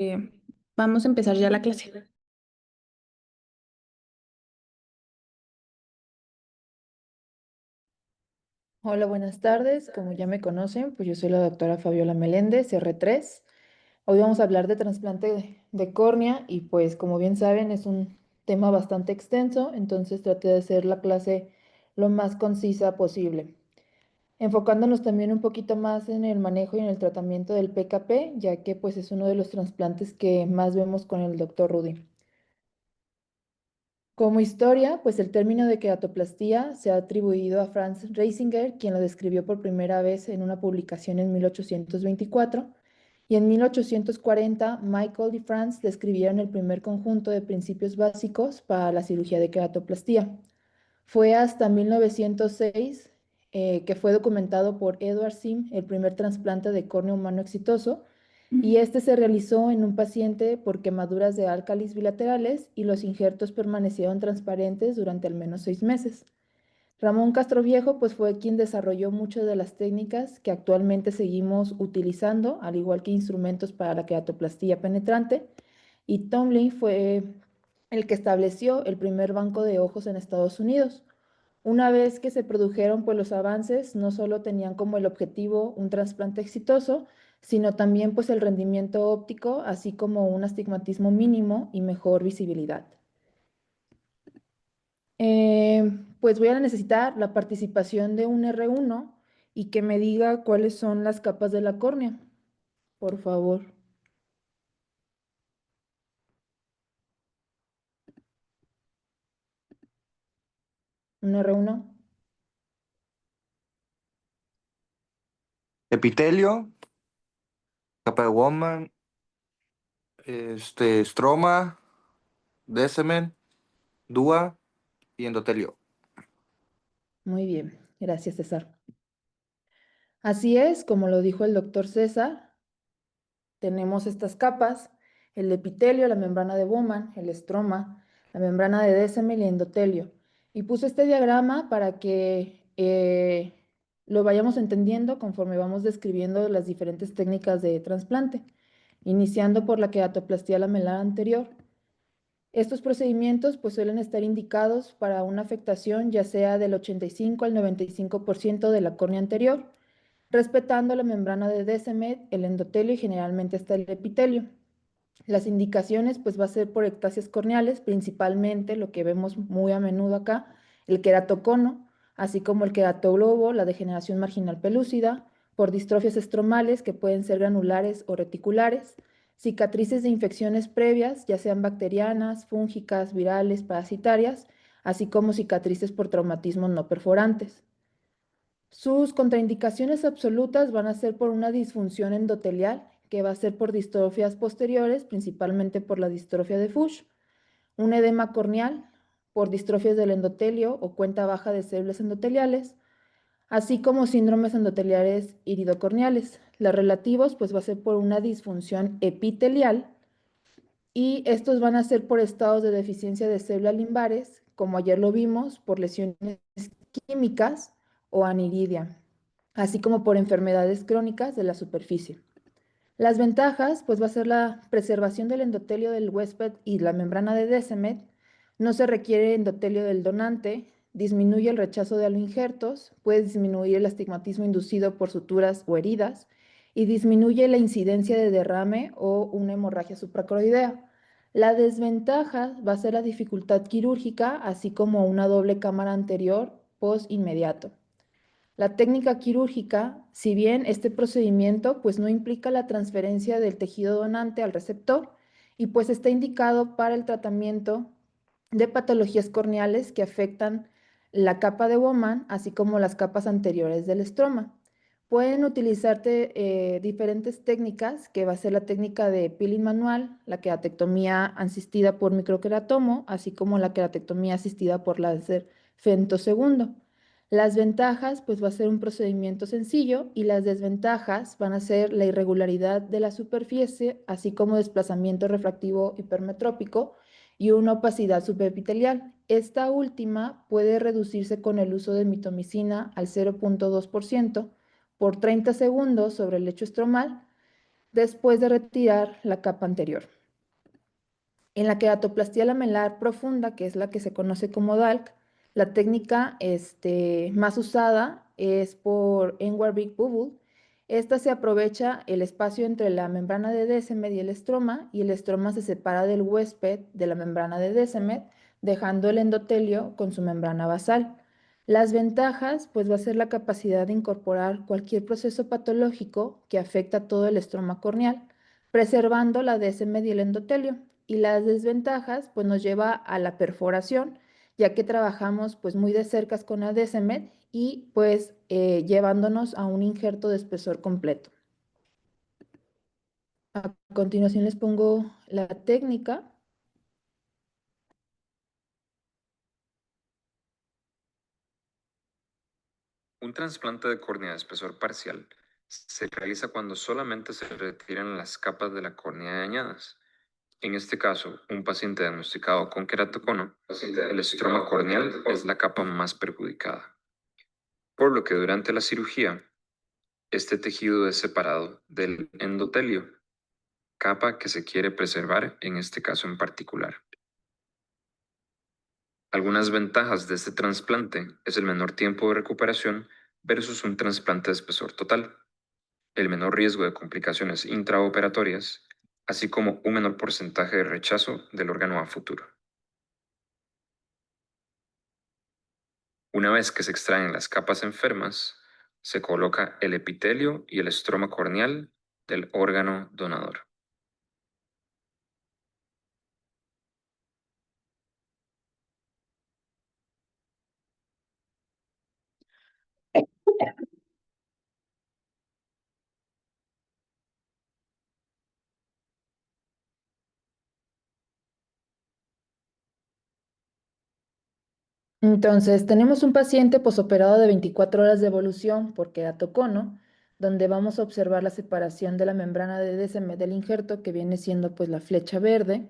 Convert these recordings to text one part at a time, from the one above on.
Eh, Vamos a empezar ya la clase. Hola, buenas tardes. Como ya me conocen, pues yo soy la doctora Fabiola Meléndez, R3. Hoy vamos a hablar de trasplante de córnea y pues como bien saben es un tema bastante extenso, entonces traté de hacer la clase lo más concisa posible, enfocándonos también un poquito más en el manejo y en el tratamiento del PKP, ya que pues es uno de los trasplantes que más vemos con el doctor Rudy. Como historia, pues el término de queratoplastía se ha atribuido a Franz Reisinger, quien lo describió por primera vez en una publicación en 1824, y en 1840 Michael y Franz describieron el primer conjunto de principios básicos para la cirugía de queratoplastía. Fue hasta 1906 que fue documentado por Edward Sim el primer trasplante de córnea humano exitoso, y este se realizó en un paciente por quemaduras de álcalis bilaterales y los injertos permanecieron transparentes durante al menos 6 meses. Ramón Castroviejo pues fue quien desarrolló muchas de las técnicas que actualmente seguimos utilizando, al igual que instrumentos para la queratoplastía penetrante, y Tomlin fue el que estableció el primer banco de ojos en Estados Unidos. Una vez que se produjeron pues los avances, no solo tenían como el objetivo un trasplante exitoso, sino también pues el rendimiento óptico, así como un astigmatismo mínimo y mejor visibilidad. Pues voy a necesitar la participación de un R1 y que me diga cuáles son las capas de la córnea, por favor. Un R1. Epitelio, capa de Woman, estroma, Descemen, Dúa y endotelio. Muy bien, gracias César. Así es, como lo dijo el doctor César, tenemos estas capas: el epitelio, la membrana de Bowman, el estroma, la membrana de Descemet y el endotelio. Y puse este diagrama para que lo vayamos entendiendo conforme vamos describiendo las diferentes técnicas de trasplante, iniciando por la queratoplastía lamelar anterior. Estos procedimientos pues suelen estar indicados para una afectación ya sea del 85 al 95% de la córnea anterior, respetando la membrana de Descemet, el endotelio y generalmente hasta el epitelio. Las indicaciones pues va a ser por ectasias corneales, principalmente lo que vemos muy a menudo acá, el queratocono, así como el queratoglobo, la degeneración marginal pelúcida, por distrofias estromales que pueden ser granulares o reticulares, cicatrices de infecciones previas, ya sean bacterianas, fúngicas, virales, parasitarias, así como cicatrices por traumatismos no perforantes. Sus contraindicaciones absolutas van a ser por una disfunción endotelial, que va a ser por distrofias posteriores, principalmente por la distrofia de Fuchs, un edema corneal, por distrofias del endotelio o cuenta baja de células endoteliales, así como síndromes endoteliares iridocorneales. Los relativos, pues va a ser por una disfunción epitelial, y estos van a ser por estados de deficiencia de células limbares, como ayer lo vimos, por lesiones químicas o aniridia, así como por enfermedades crónicas de la superficie. Las ventajas, pues va a ser la preservación del endotelio del huésped y la membrana de Descemet, no se requiere endotelio del donante, disminuye el rechazo de aloinjertos, puede disminuir el astigmatismo inducido por suturas o heridas y disminuye la incidencia de derrame o una hemorragia supracoroidea. La desventaja va a ser la dificultad quirúrgica, así como una doble cámara anterior post inmediato. La técnica quirúrgica, si bien este procedimiento pues no implica la transferencia del tejido donante al receptor y pues está indicado para el tratamiento de patologías corneales que afectan la capa de Bowman, así como las capas anteriores del estroma. Pueden utilizarte diferentes técnicas, que va a ser la técnica de peeling manual, la queratectomía asistida por microqueratomo, así como la queratectomía asistida por láser femtosegundo. Las ventajas, pues va a ser un procedimiento sencillo, y las desventajas van a ser la irregularidad de la superficie, así como desplazamiento refractivo hipermetrópico y una opacidad subepitelial. Esta última puede reducirse con el uso de mitomicina al 0,2% por 30 segundos sobre el lecho estromal, después de retirar la capa anterior. En la queratoplastía lamelar profunda, que es la que se conoce como DALC, la técnica más usada es por Engelbrecht Bubble. Esta se aprovecha el espacio entre la membrana de Descemet y el estroma se separa del huésped de la membrana de Descemet, dejando el endotelio con su membrana basal. Las ventajas, pues va a ser la capacidad de incorporar cualquier proceso patológico que afecta todo el estroma corneal, preservando la Descemet y el endotelio. Y las desventajas, pues nos lleva a la perforación, ya que trabajamos pues muy de cerca con la Descemet y pues llevándonos a un injerto de espesor completo. A continuación les pongo la técnica. Un trasplante de córnea de espesor parcial se realiza cuando solamente se retiran las capas de la córnea dañadas. En este caso, un paciente diagnosticado con queratocono, el estroma corneal es la capa más perjudicada. Por lo que durante la cirugía, este tejido es separado del endotelio, capa que se quiere preservar en este caso en particular. Algunas ventajas de este trasplante es el menor tiempo de recuperación versus un trasplante de espesor total, el menor riesgo de complicaciones intraoperatorias, así como un menor porcentaje de rechazo del órgano a futuro. Una vez que se extraen las capas enfermas, se coloca el epitelio y el estroma corneal del órgano donador. Entonces, tenemos un paciente posoperado de 24 horas de evolución por queratocono, donde vamos a observar la separación de la membrana de Descemet del injerto, que viene siendo pues la flecha verde.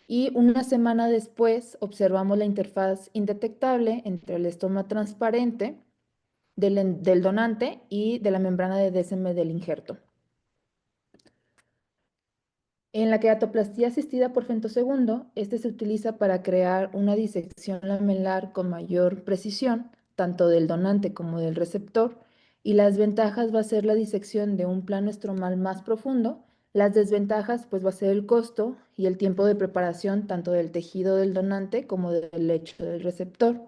Y una semana después observamos la interfaz indetectable entre el estoma transparente del donante y de la membrana de Descemet del injerto. En la queratoplastía asistida por femtosegundo, este se utiliza para crear una disección lamelar con mayor precisión, tanto del donante como del receptor, y las ventajas va a ser la disección de un plano estromal más profundo. Las desventajas pues va a ser el costo y el tiempo de preparación tanto del tejido del donante como del lecho del receptor.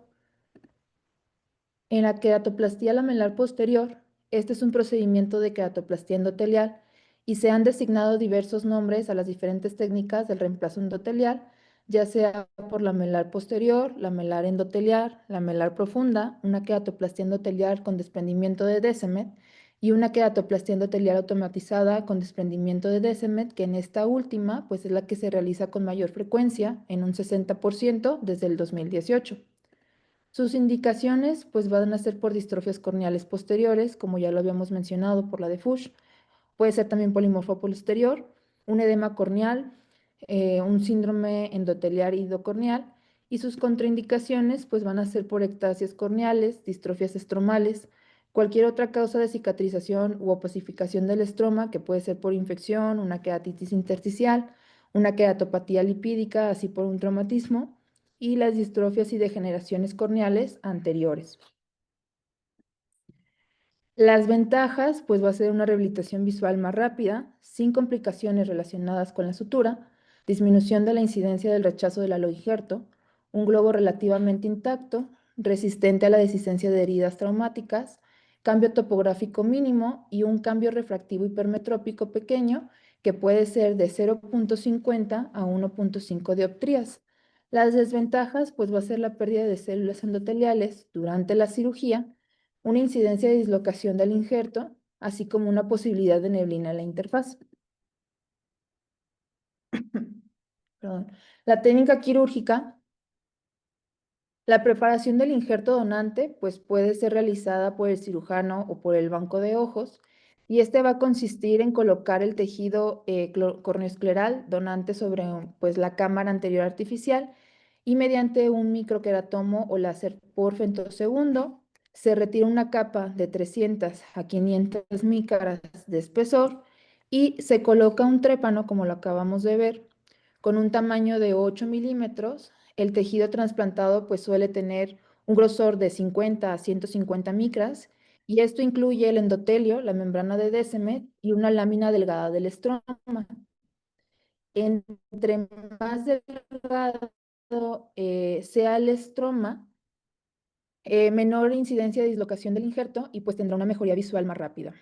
En la queratoplastía lamelar posterior, este es un procedimiento de queratoplastía endotelial y se han designado diversos nombres a las diferentes técnicas del reemplazo endotelial, ya sea por lamelar posterior, lamelar endotelial, lamelar profunda, una queratoplastía endotelial con desprendimiento de Descemet y una queratoplastía endotelial automatizada con desprendimiento de Descemet, que en esta última pues es la que se realiza con mayor frecuencia, en un 60% desde el 2018. Sus indicaciones pues van a ser por distrofias corneales posteriores, como ya lo habíamos mencionado por la de Fuchs. Puede ser también polimorfo posterior, un edema corneal, un síndrome endoteliar idocorneal, y sus contraindicaciones pues van a ser por ectasias corneales, distrofias estromales, cualquier otra causa de cicatrización u opasificación del estroma, que puede ser por infección, una queratitis intersticial, una queratopatía lipídica, así por un traumatismo, y las distrofias y degeneraciones corneales anteriores. Las ventajas, pues va a ser una rehabilitación visual más rápida, sin complicaciones relacionadas con la sutura, disminución de la incidencia del rechazo del aloinjerto, un globo relativamente intacto, resistente a la desistencia de heridas traumáticas, cambio topográfico mínimo y un cambio refractivo hipermetrópico pequeño que puede ser de 0.50 a 1.5 dioptrías. Las desventajas, pues va a ser la pérdida de células endoteliales durante la cirugía, una incidencia de dislocación del injerto, así como una posibilidad de neblina en la interfaz. Perdón. La técnica quirúrgica, la preparación del injerto donante, pues puede ser realizada por el cirujano o por el banco de ojos, y este va a consistir en colocar el tejido corneoescleral donante sobre pues, la cámara anterior artificial y mediante un microqueratomo o láser por femtosegundo se retira una capa de 300 a 500 micras de espesor y se coloca un trépano, como lo acabamos de ver, con un tamaño de 8 milímetros. El tejido trasplantado pues suele tener un grosor de 50 a 150 micras y esto incluye el endotelio, la membrana de Descemet y una lámina delgada del estroma. Entre más delgado sea el estroma, menor incidencia de dislocación del injerto y pues tendrá una mejoría visual más rápida.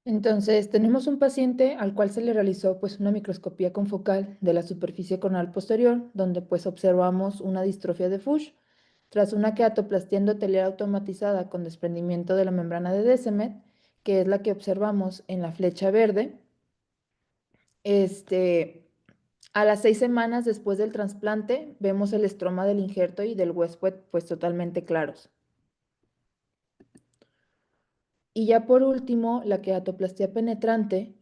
Entonces, tenemos un paciente al cual se le realizó pues una microscopía confocal de la superficie corneal posterior, donde pues observamos una distrofia de Fuchs tras una queratoplastia endotelial automatizada con desprendimiento de la membrana de Descemet, que es la que observamos en la flecha verde. A las 6 semanas después del trasplante, vemos el estroma del injerto y del huésped pues totalmente claros. Y ya por último, la queratoplastia penetrante.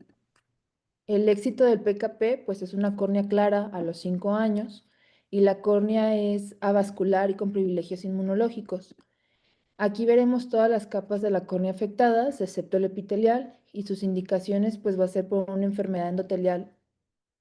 El éxito del PKP, pues es una córnea clara a los 5 años y la córnea es avascular y con privilegios inmunológicos. Aquí veremos todas las capas de la córnea afectadas, excepto el epitelial, y sus indicaciones pues va a ser por una enfermedad endotelial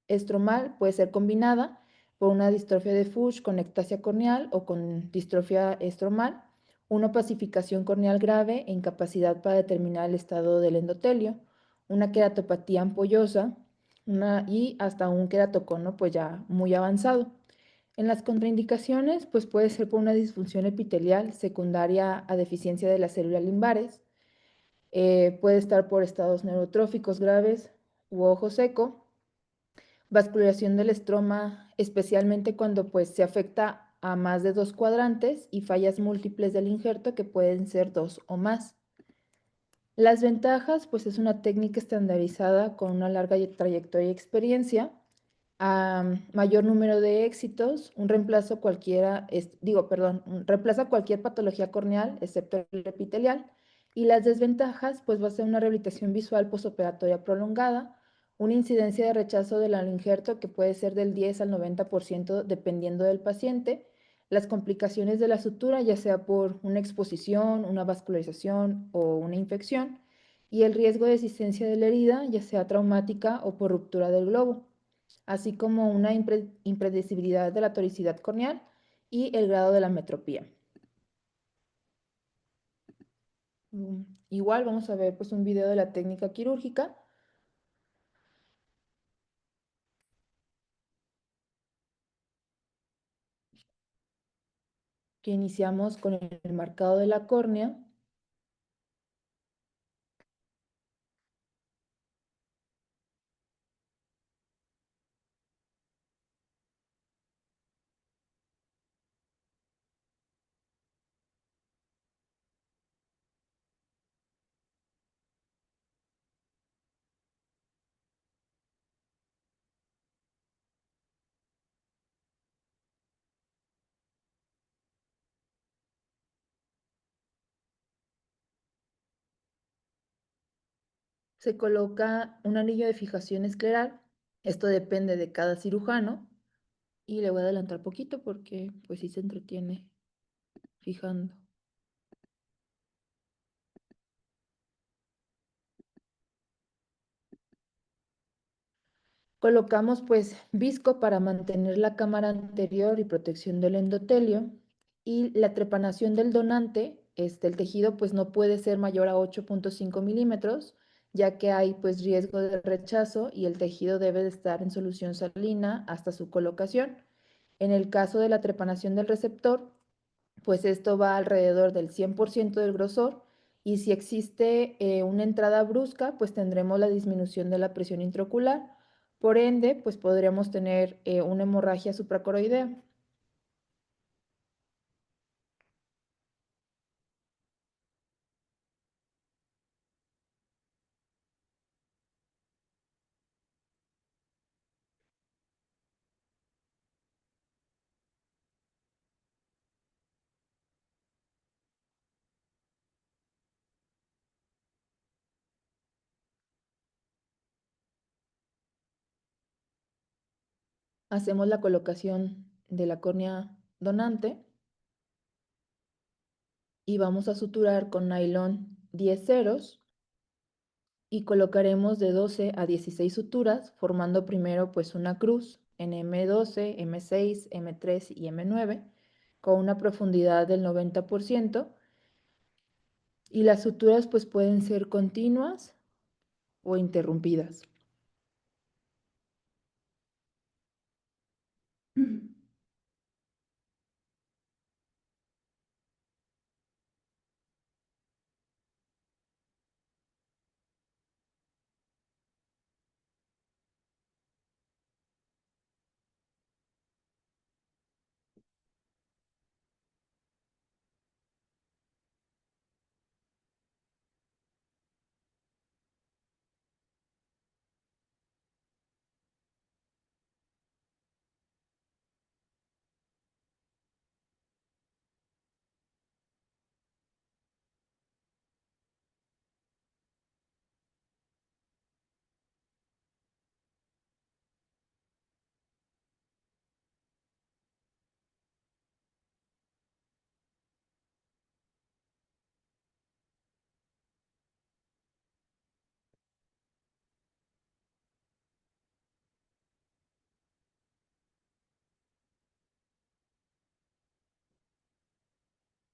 estromal, puede ser combinada por una distrofia de Fuchs con ectasia corneal o con distrofia estromal, una opacificación corneal grave e incapacidad para determinar el estado del endotelio, una queratopatía ampollosa y hasta un queratocono pues ya muy avanzado. En las contraindicaciones, pues puede ser por una disfunción epitelial secundaria a deficiencia de las células limbares, puede estar por estados neurotróficos graves u ojo seco, vascularización del estroma, especialmente cuando pues se afecta a más de 2 cuadrantes y fallas múltiples del injerto que pueden ser 2 o más. Las ventajas, pues es una técnica estandarizada con una larga trayectoria y experiencia, mayor número de éxitos, un reemplazo cualquiera, reemplaza cualquier patología corneal excepto el epitelial. Y las desventajas, pues va a ser una rehabilitación visual posoperatoria prolongada, una incidencia de rechazo del injerto que puede ser del 10 al 90% dependiendo del paciente, las complicaciones de la sutura, ya sea por una exposición, una vascularización o una infección, y el riesgo de existencia de la herida, ya sea traumática o por ruptura del globo. así como una impredecibilidad de la toricidad corneal y el grado de la metropía. Igual vamos a ver pues un video de la técnica quirúrgica. Que iniciamos con el marcado de la córnea. Se coloca un anillo de fijación escleral. Esto depende de cada cirujano. Y le voy a adelantar poquito porque pues sí se entretiene fijando. Colocamos pues visco para mantener la cámara anterior y protección del endotelio. Y la trepanación del donante, el tejido pues no puede ser mayor a 8.5 milímetros, ya que hay pues riesgo de rechazo y el tejido debe de estar en solución salina hasta su colocación. En el caso de la trepanación del receptor, pues esto va alrededor del 100% del grosor y si existe una entrada brusca, pues tendremos la disminución de la presión intraocular. Por ende, pues podríamos tener una hemorragia supracoroidea. Hacemos la colocación de la córnea donante y vamos a suturar con nylon 10 ceros y colocaremos de 12 a 16 suturas, formando primero pues una cruz en M12, M6, M3 y M9 con una profundidad del 90% y las suturas pues pueden ser continuas o interrumpidas.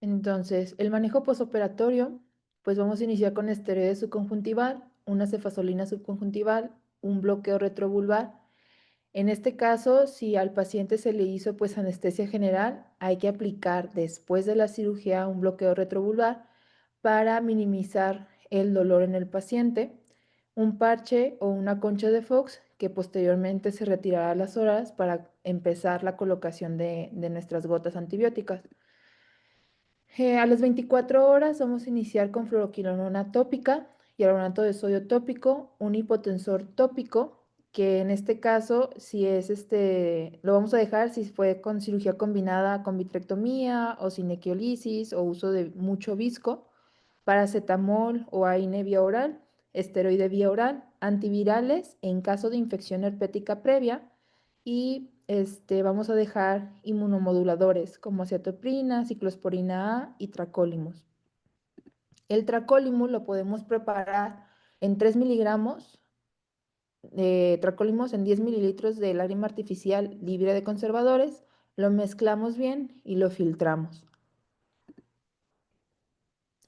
Entonces, el manejo posoperatorio, pues vamos a iniciar con esteroides subconjuntival, una cefazolina subconjuntival, un bloqueo retrovulvar. En este caso, si al paciente se le hizo pues anestesia general, hay que aplicar después de la cirugía un bloqueo retrovulvar para minimizar el dolor en el paciente, un parche o una concha de Fox que posteriormente se retirará a las horas para empezar la colocación de nuestras gotas antibióticas. A las 24 horas vamos a iniciar con fluoroquinolona tópica, hialuronato de sodio tópico, un hipotensor tópico, que en este caso, si es lo vamos a dejar si fue con cirugía combinada con vitrectomía o cinequiolisis o uso de mucho visco, paracetamol o AINE vía oral, esteroide vía oral, antivirales en caso de infección herpética previa y vamos a dejar inmunomoduladores como acetoprina, ciclosporina A y tracólimos. El tracólimo lo podemos preparar en 3 miligramos tracolimos en 10 mililitros de lágrima artificial libre de conservadores, lo mezclamos bien y lo filtramos.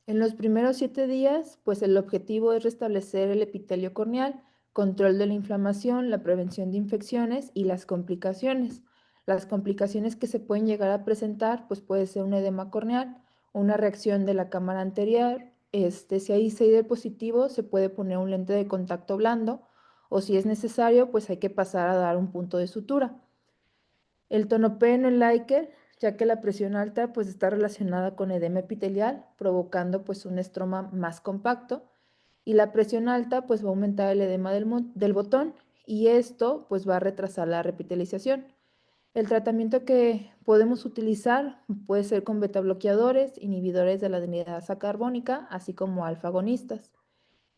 En los primeros 7 días, pues el objetivo es restablecer el epitelio corneal, control de la inflamación, la prevención de infecciones y las complicaciones. Las complicaciones que se pueden llegar a presentar, pues puede ser un edema corneal, una reacción de la cámara anterior, si hay CID positivo, se puede poner un lente de contacto blando, o si es necesario, pues hay que pasar a dar un punto de sutura. El tonopeno en Leiker, ya que la presión alta pues está relacionada con edema epitelial, provocando pues un estroma más compacto, y la presión alta pues va a aumentar el edema del botón, y esto pues va a retrasar la repitelización. El tratamiento que podemos utilizar puede ser con betabloqueadores, inhibidores de la adenidasa carbónica, así como alfa-agonistas.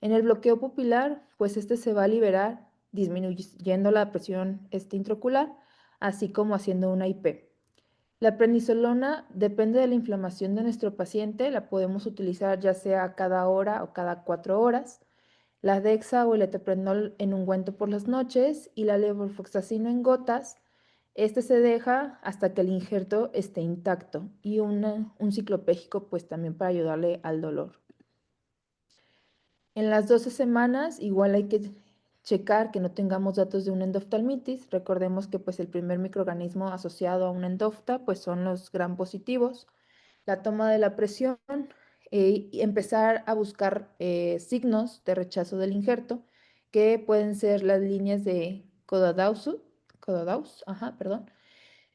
En el bloqueo pupilar, pues este se va a liberar disminuyendo la presión intraocular, así como haciendo una IP. La prednisolona depende de la inflamación de nuestro paciente, la podemos utilizar ya sea cada hora o cada 4 horas. La dexa o el etoprendol en ungüento por las noches y la levofloxacino en gotas. Este se deja hasta que el injerto esté intacto y un ciclopégico pues también para ayudarle al dolor. En las 12 semanas igual hay que checar que no tengamos datos de una endoftalmitis. Recordemos que pues el primer microorganismo asociado a una endofta pues son los gram positivos. La toma de la presión y empezar a buscar signos de rechazo del injerto que pueden ser las líneas de Codadaus, perdón.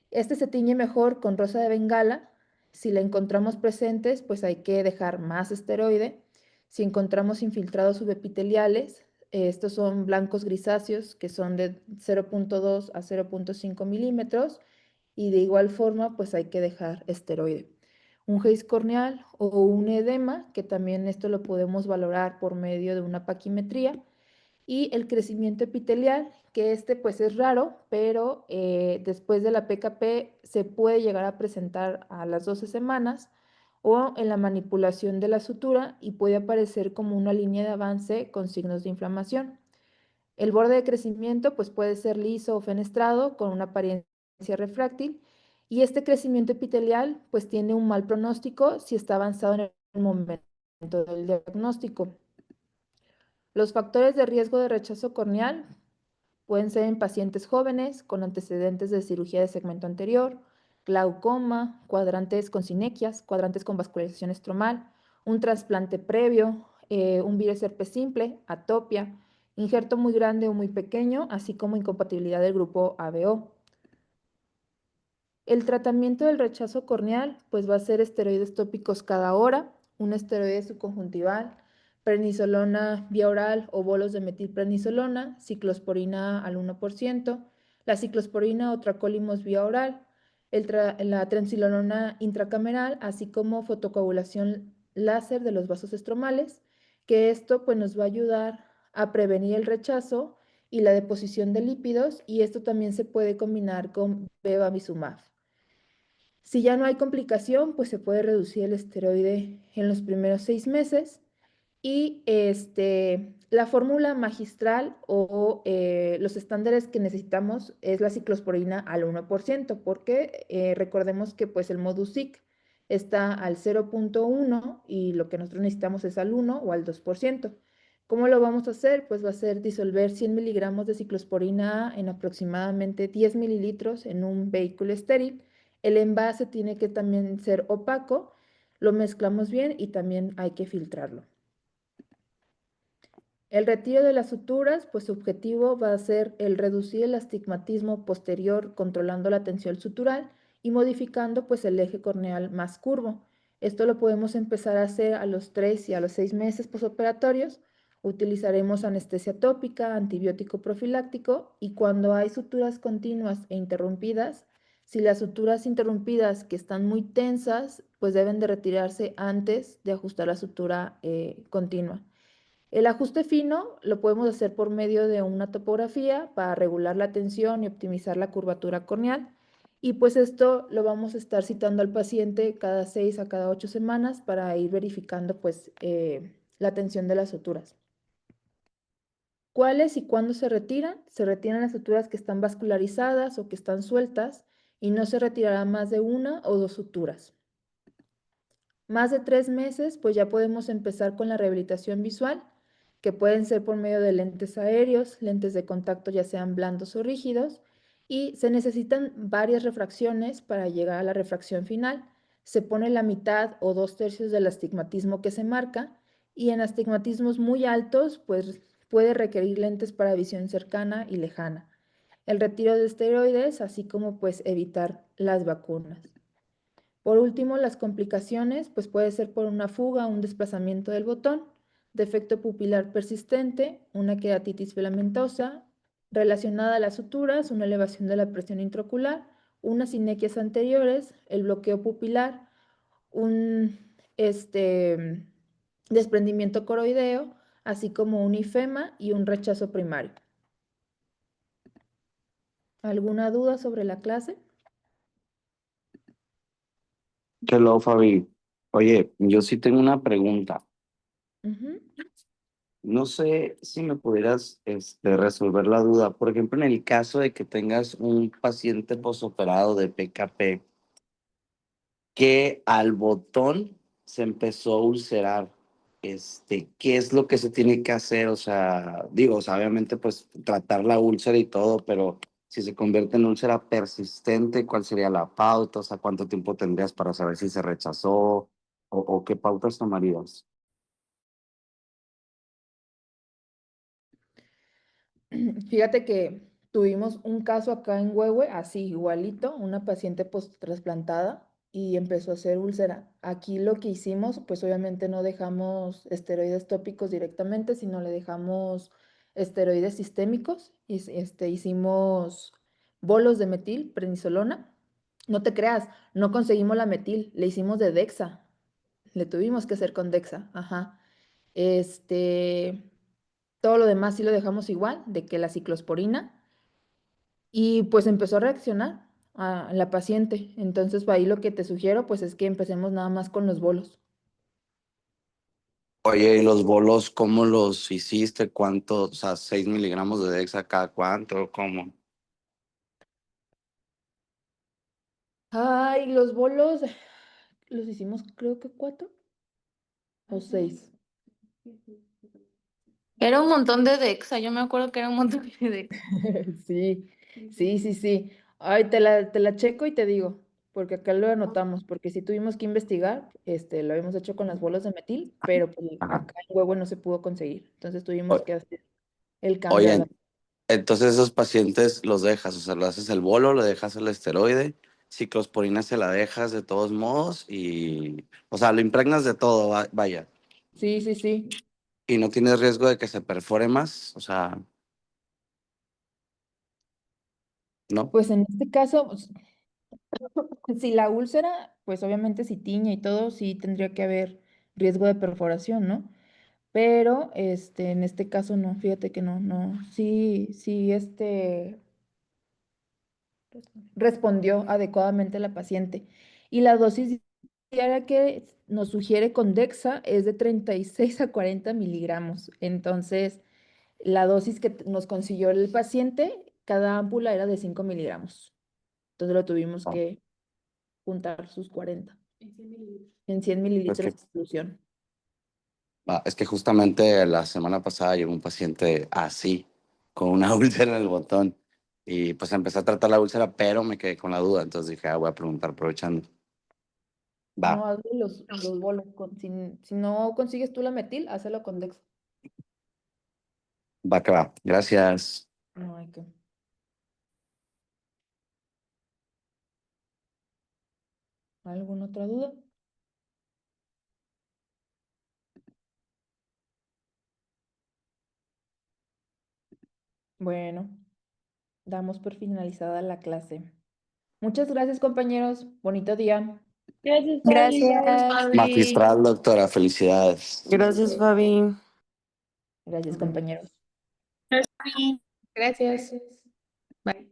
Este se tiñe mejor con rosa de bengala. Si la encontramos presentes, pues hay que dejar más esteroide. Si encontramos infiltrados subepiteliales, estos son blancos grisáceos que son de 0.2 a 0.5 milímetros y de igual forma pues hay que dejar esteroide. Un haze corneal o un edema, que también esto lo podemos valorar por medio de una paquimetría, y el crecimiento epitelial, que pues es raro, pero después de la PKP se puede llegar a presentar a las 12 semanas o en la manipulación de la sutura y puede aparecer como una línea de avance con signos de inflamación. El borde de crecimiento pues puede ser liso o fenestrado con una apariencia refráctil y este crecimiento epitelial pues tiene un mal pronóstico si está avanzado en el momento del diagnóstico. Los factores de riesgo de rechazo corneal pueden ser en pacientes jóvenes con antecedentes de cirugía de segmento anterior, glaucoma, cuadrantes con sinequias, cuadrantes con vascularización estromal, un trasplante previo, un virus herpes simple, atopia, injerto muy grande o muy pequeño, así como incompatibilidad del grupo ABO. El tratamiento del rechazo corneal pues va a ser esteroides tópicos cada hora, un esteroide subconjuntival, prednisolona vía oral o bolos de metilprednisolona, ciclosporina al 1%, la ciclosporina o tracolimos vía oral, la trensilonona intracameral, así como fotocoagulación láser de los vasos estromales, que esto pues nos va a ayudar a prevenir el rechazo y la deposición de lípidos, y esto también se puede combinar con bevacizumab. Si ya no hay complicación, pues se puede reducir el esteroide en los primeros 6 meses. Y la fórmula magistral o los estándares que necesitamos es la ciclosporina al 1%, porque recordemos que pues el MODUS-SIC está al 0.1 y lo que nosotros necesitamos es al 1 o al 2%. ¿Cómo lo vamos a hacer? Pues va a ser disolver 100 miligramos de ciclosporina A en aproximadamente 10 mililitros en un vehículo estéril. El envase tiene que también ser opaco, lo mezclamos bien y también hay que filtrarlo. El retiro de las suturas, pues su objetivo va a ser el reducir el astigmatismo posterior controlando la tensión sutural y modificando pues el eje corneal más curvo. Esto lo podemos empezar a hacer a los 3 y a los 6 meses posoperatorios. Utilizaremos anestesia tópica, antibiótico profiláctico y cuando hay suturas continuas e interrumpidas, si las suturas interrumpidas que están muy tensas, pues deben de retirarse antes de ajustar la sutura continua. El ajuste fino lo podemos hacer por medio de una topografía para regular la tensión y optimizar la curvatura corneal. Y pues esto lo vamos a estar citando al paciente cada 6 a cada 8 semanas para ir verificando pues la tensión de las suturas. ¿Cuáles y cuándo se retiran? Se retiran las suturas que están vascularizadas o que están sueltas y no se retirará más de 1 o 2 suturas. Más de 3 meses, pues ya podemos empezar con la rehabilitación visual, que pueden ser por medio de lentes aéreos, lentes de contacto ya sean blandos o rígidos, y se necesitan varias refracciones para llegar a la refracción final. Se pone la mitad o 2/3 del astigmatismo que se marca, y en astigmatismos muy altos, pues puede requerir lentes para visión cercana y lejana. El retiro de esteroides, así como pues evitar las vacunas. Por último, las complicaciones, pues puede ser por una fuga, un desplazamiento del botón, defecto pupilar persistente, una queratitis filamentosa, relacionada a las suturas, una elevación de la presión intraocular, unas sinequias anteriores, el bloqueo pupilar, un desprendimiento coroideo, así como un ifema y un rechazo primario. ¿Alguna duda sobre la clase? Hello, Fabi. Oye, yo sí tengo una pregunta. Ujú. No sé si me pudieras resolver la duda. Por ejemplo, en el caso de que tengas un paciente posoperado de PKP que al botón se empezó a ulcerar, ¿qué es lo que se tiene que hacer? O sea, digo, o sea, obviamente, pues tratar la úlcera y todo, pero si se convierte en úlcera persistente, ¿cuál sería la pauta? O sea, ¿cuánto tiempo tendrías para saber si se rechazó o qué pautas tomarías? Fíjate que tuvimos un caso acá en Huehue, así igualito, una paciente post-trasplantada y empezó a hacer úlcera. Aquí lo que hicimos, pues obviamente no dejamos esteroides tópicos directamente, sino le dejamos esteroides sistémicos. Y, hicimos bolos de metil, prednisolona. No te creas, no conseguimos la metil, le hicimos de Dexa. Le tuvimos que hacer con Dexa, ajá. Este, todo lo demás sí lo dejamos igual, de que la ciclosporina, y pues empezó a reaccionar a la paciente. Entonces, ahí lo que te sugiero, pues es que empecemos nada más con los bolos. Oye, ¿y los bolos cómo los hiciste? ¿Cuánto? O sea, 6 miligramos de Dexa cada cuánto, ¿cómo? Ay, los bolos, los hicimos creo que 4 o 6. Era un montón de Dexa, yo me acuerdo que era un montón de Dexa. Sí, sí, sí, sí. Ay, te la checo y te digo, porque acá lo anotamos, porque sí tuvimos que investigar, lo habíamos hecho con las bolas de metil, pero pues, Ajá. acá en Huevo no se pudo conseguir, entonces tuvimos O- que hacer el cambio a la... Oye, entonces esos pacientes los dejas, o sea, le haces el bolo, le dejas el esteroide, ciclosporina se la dejas de todos modos y, o sea, lo impregnas de todo, vaya, Sí, sí, sí. y no tienes riesgo de que se perfore más, o sea, ¿no? Pues en este caso, pues, si la úlcera, pues obviamente si tiñe y todo, sí tendría que haber riesgo de perforación, ¿no? Pero en este caso no, fíjate que no, no, sí, sí, respondió adecuadamente la paciente. Y la dosis diaria que nos sugiere con Dexa es de 36 a 40 miligramos. Entonces, la dosis que nos consiguió el paciente, cada ámpula era de 5 miligramos. Entonces lo tuvimos No, que juntar sus 40 en 100 es mililitros que, de solución. es que justamente la semana pasada llegó un paciente así, con una úlcera en el botón, y pues empecé a tratar la úlcera, pero me quedé con la duda, entonces dije, voy a preguntar aprovechando. Va, No, hazle los bolos. Si no consigues tú la metil, hazlo con Dexa. va que va, gracias. No hay que. ¿Alguna otra duda? Bueno, damos por finalizada la clase. Muchas gracias, compañeros. Bonito día. Gracias, Fabi. Gracias, Magistral, doctora, felicidades. Gracias, Fabi. Gracias, compañeros. Fabi. Gracias. Bye.